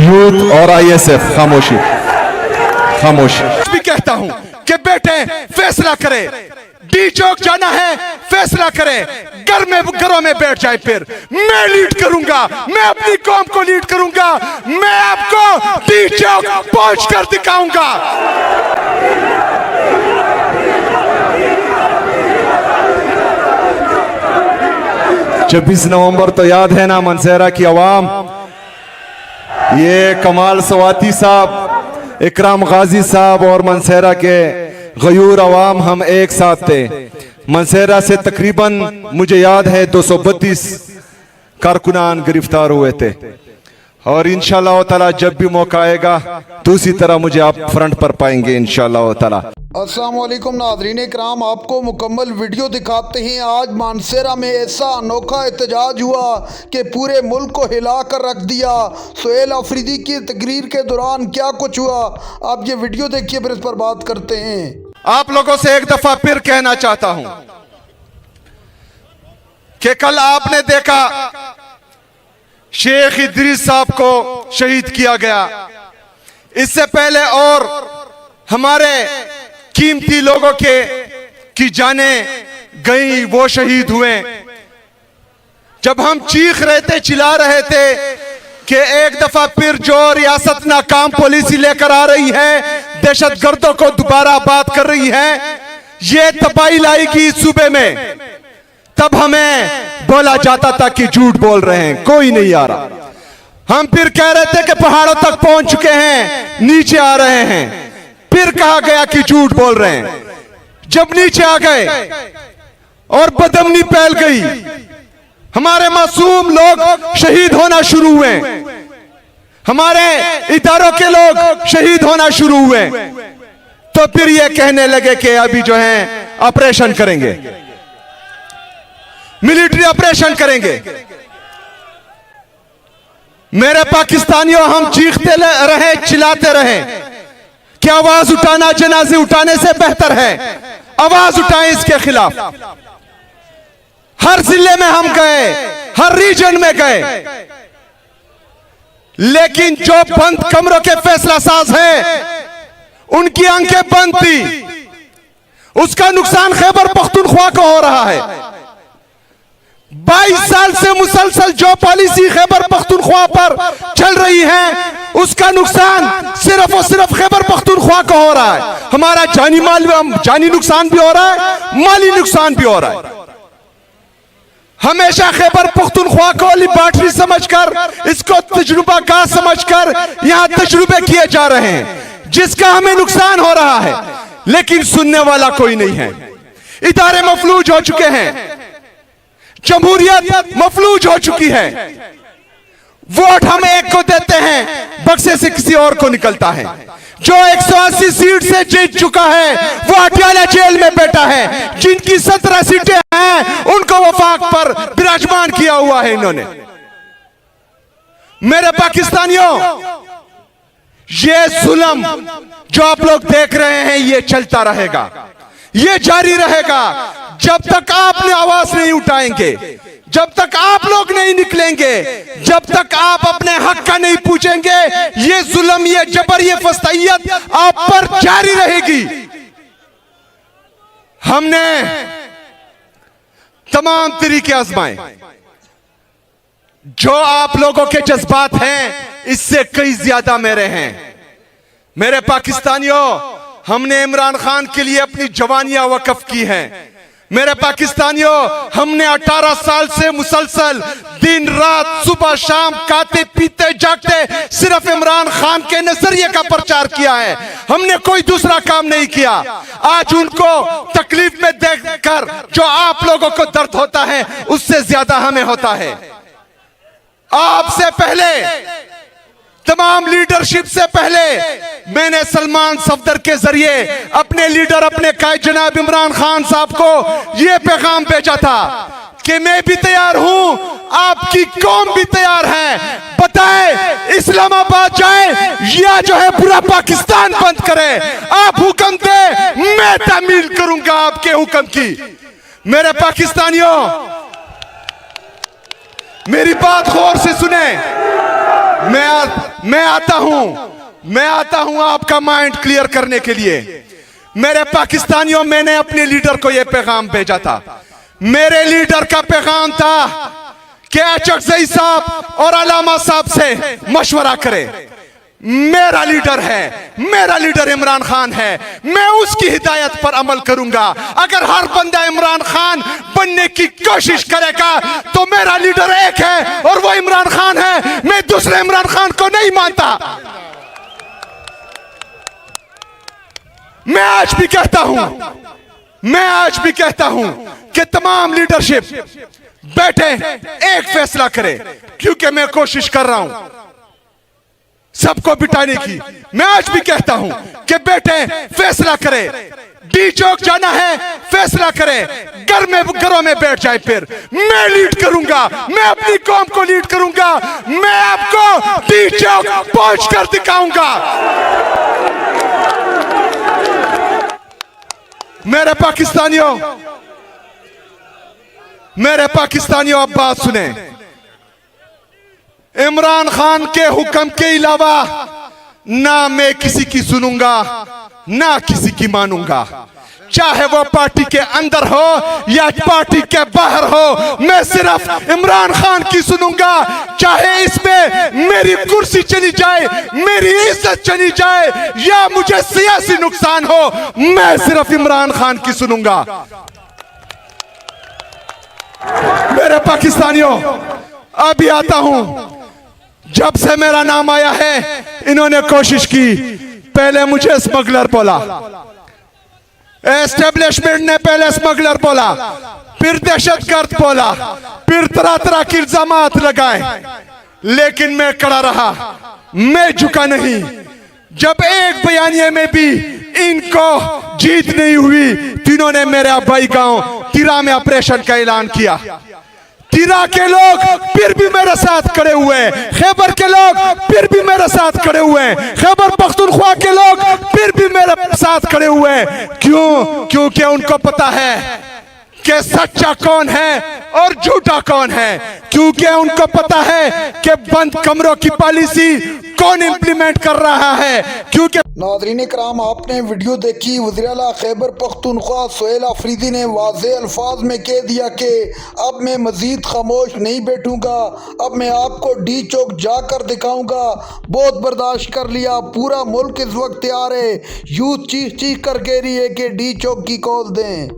Youth और ISF खामोशी खामोशी। भी कहता हूं कि बेटे फैसला करे, डी चौक जाना है फैसला करे, घरों में बैठ जाए, फिर मैं लीड करूंगा, मैं अपनी कौम को लीड करूंगा, मैं आपको डी चौक पहुंच कर दिखाऊंगा। 26 नवंबर तो याद है ना, मनसेरा की आवाम, ये कमाल सवाती साहब, इकराम गाजी साहब और मनसेरा के गयूर अवाम हम एक साथ थे। मनसेरा से तकरीबन मुझे याद है 232 कारकुनान गिरफ्तार हुए थे और इंशाअल्लाह ताला जब भी मौका आएगा तो उसी तरह मुझे आप फ्रंट पर पाएंगे इंशाअल्लाह ताला। अस्सलाम वालेकुम नाज़रीन इकराम, आपको मुकम्मल वीडियो दिखाते हैं। आज मानसेरा में ऐसा अनोखा एहतजाज हुआ कि पूरे मुल्क को हिला कर रख दिया। सुहेल अफरीदी की तकरीर के दौरान क्या कुछ हुआ, आप ये वीडियो देखिए, फिर इस पर बात करते हैं। आप लोगों से एक दफा फिर कहना चाहता हूं कि कल आपने देखा शेख इदरीस साहब को शहीद किया गया, इससे पहले और हमारे कीमती लोगों की जानें गई, वो शहीद हुए। जब हम चीख रहे थे, चिल्ला रहे थे कि एक दफा फिर जो रियासत नाकाम पॉलिसी लेकर आ रही है, दहशतगर्दों को दोबारा बात कर रही है, ये तबाही लाएगी इस सूबे में, तब हमें बोला जाता था कि झूठ बोल रहे हैं, कोई नहीं आ रहा। हम फिर कह रहे थे कि पहाड़ों तक पहुंच चुके हैं, नीचे आ रहे हैं, फिर कहा गया कि झूठ बोल रहे हैं। जब नीचे आ गए और बदअमनी फैल गई, हमारे मासूम लोग शहीद होना शुरू हुए, हमारे इदारों के लोग शहीद होना शुरू हुए, तो फिर ये कहने लगे कि अभी जो है ऑपरेशन करेंगे, मिलिट्री ऑपरेशन करेंगे। मेरे पाकिस्तानियों, हम चीखते रहे, चिल्लाते रहे कि आवाज उठाना जनाजे उठाने से बेहतर है, आवाज उठाएं इसके खिलाफ। हर जिले में हम गए, हर रीजन में गए, लेकिन जो बंद कमरों के फैसला साज हैं, उनकी आंखें बंद थी। उसका नुकसान खैबर पख्तूनख्वा को हो रहा है। 22 साल से मुसलसल जो पॉलिसी खैबर पख्तूनख्वा पर चल रही है, उसका नुकसान सिर्फ और सिर्फ खैबर पख्तूनख्वा को हो रहा है। हमारा जानी नुकसान भी हो रहा है, माली नुकसान भी हो रहा है। हमेशा खैबर पख्तूनख्वा को लिबर्टी समझकर, इसको तजुर्बा का समझकर यहां तजुर्बे किए जा रहे हैं, जिसका हमें नुकसान हो रहा है, लेकिन सुनने वाला कोई नहीं है। इदारे मफलूज हो चुके हैं, जमहूरियत मफलूज हो चुकी है। वोट हम एक को देते हैं, बक्से से किसी और को निकलता है। जो 180 सीट से जीत चुका है वो अटियाला जेल में बैठा है। जिनकी 17 सीटें हैं उनको वफाक पर विराजमान किया हुआ है इन्होंने। मेरे पाकिस्तानियों, ये जुल्म जो आप लोग देख रहे हैं, ये चलता रहेगा, ये जारी रहेगा जब तक आपने आवाज नहीं उठाएंगे, जब तक आप लोग नहीं निकलेंगे, जब तक आप अपने हक का नहीं पूछेंगे। ये जुल्म, ये जबर, ये फस्तैयत आप पर जारी रहेगी। हमने तमाम तरीके आजमाए, जो आप लोगों के जज्बात हैं इससे कई ज्यादा मेरे हैं। मेरे पाकिस्तानियों, हमने इमरान खान के लिए अपनी जवानियां वक्फ की हैं। मेरे पाकिस्तानियों, हमने 18 साल से मुसलसल दिन रात सुबह शाम खाते पीते जागते सिर्फ इमरान खान के नजरिए का प्रचार किया है। हमने कोई दूसरा काम नहीं किया। आज उनको तकलीफ में देखकर जो आप लोगों को दर्द होता है, उससे ज्यादा हमें होता है। आपसे पहले, तमाम लीडरशिप से पहले, मैंने सलमान सफदर के जरिए अपने लीडर, अपने कायद जनाब इमरान खान साहब को यह पैगाम भेजा था कि मैं भी तैयार हूं, आपकी कौम भी तैयार है। बताएं, इस्लामाबाद जाए या जो है पूरा पाकिस्तान बंद करे, आप हुक्म दे, मैं तामील करूंगा आपके हुक्म की। मेरे पाकिस्तानियों, मेरी बात गौर से सुने। मैं आता हूं आपका माइंड क्लियर करने के लिए। मेरे पाकिस्तानियों, मैंने अपने लीडर को यह पैगाम भेजा था। मेरे लीडर का पैगाम था कि अचकजई साहब और अलामा साहब से मशवरा करें। मेरा लीडर इमरान खान है। मैं उसकी हिदायत पर अमल करूंगा। अगर हर बंदा इमरान खान बनने की कोशिश करेगा तो मेरा लीडर एक है और वो इमरान खान है। मैं दूसरे इमरान खान को नहीं मानता। मैं आज भी कहता हूं कि तमाम लीडरशिप बैठे, एक फैसला करे, क्योंकि मैं कोशिश कर रहा हूं सबको बिठाने की। मैं आज भी कहता हूं कि बेटे फैसला करे। डी चौक जाना है, फैसला करे। घरों में बैठ जाए। फिर मैं लीड करूंगा, मैं अपनी कौम को लीड करूंगा। मैं आपको डी चौक पहुंच कर दिखाऊंगा। मेरे पाकिस्तानियों, अब बात सुने। इमरान खान के हुक्म के अलावा ना मैं किसी की सुनूंगा, ना किसी की मानूंगा। चाहे वो पार्टी के अंदर हो या पार्टी के बाहर हो, मैं सिर्फ इमरान खान की सुनूंगा। चाहे इसमें मेरी कुर्सी चली जाए, मेरी इज्जत चली जाए या मुझे सियासी नुकसान हो, मैं सिर्फ इमरान खान की सुनूंगा। मेरे पाकिस्तानियों, अभी आता हूं। जब से मेरा नाम आया है, इन्होंने कोशिश की। पहले मुझे स्मगलर बोला, एस्टेब्लिशमेंट ने पहले स्मगलर बोला, फिर दहशतगर्द बोला, फिर तरह तरह की इल्जामात लगाए, लेकिन मैं खड़ा रहा, मैं झुका नहीं। जब एक बयानिए में भी इनको जीत नहीं हुई, तीनों ने मेरे अब्बाई गांव तिरा में ऑपरेशन का ऐलान किया। तिरा के लोग फिर भी मेरे साथ खड़े हुए, खैबर के लोग फिर भी मेरे साथ खड़े हुए, खैबर पख्तूनख्वा के लोग फिर भी मेरे साथ खड़े हुए। क्यों? क्योंकि उनको पता है कि सच्चा कौन है और झूठा कौन है। क्योंकि उनको पता है कि बंद कमरों की पॉलिसी कौन इंप्लीमेंट कर रहा है। क्योंकि नाज़रीन कराम, आपने वीडियो देखी। वज़ीर-ए-आला खैबर पख्तूनख्वा सोहेल अफरीदी ने वाज़े अल्फाज में कह दिया कि अब मैं मज़ीद खामोश नहीं बैठूंगा, अब मैं आपको डी चौक जाकर दिखाऊंगा। बहुत बर्दाश्त कर लिया, पूरा मुल्क इस वक्त तैयार है। यूथ चीख चीख कर कह रही है कि डी चौक की कॉल दें।